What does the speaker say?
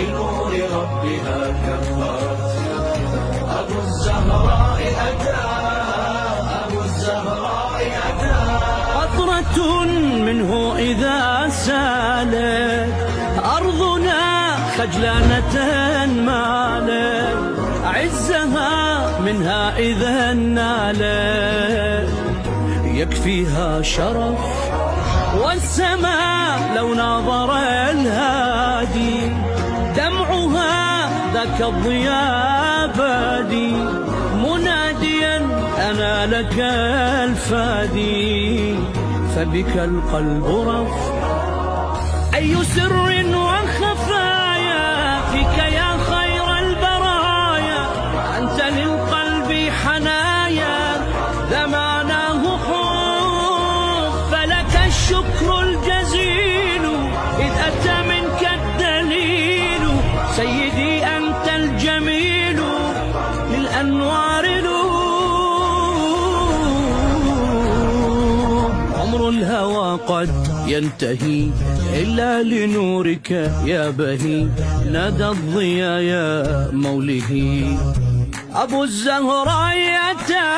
بنور ربها كفرت. أبو الزهراء أتى، أبو الزهراء أتى. قطرة منه إذا سالت أرضنا خجلانة مالت، عزها منها إذا نالت يكفيها شرف. والسماء لو ناظر الهادي دمعها ذاك الضياء بادي، مناديا أنا لك الفادي فبك القلب رف. أي سر وخفايا فيك يا خير البرايا، أنت للقلب حنايا ذا معناه حب، فلك الشكر الجزيل إذ أتى منك الدليل. سيدي أنت الجميل للأنوار نور. عمر الهوى قد ينتهي إلا لنورك يا بهي، نادى الضياء يا موله. أبو الزهراء أتى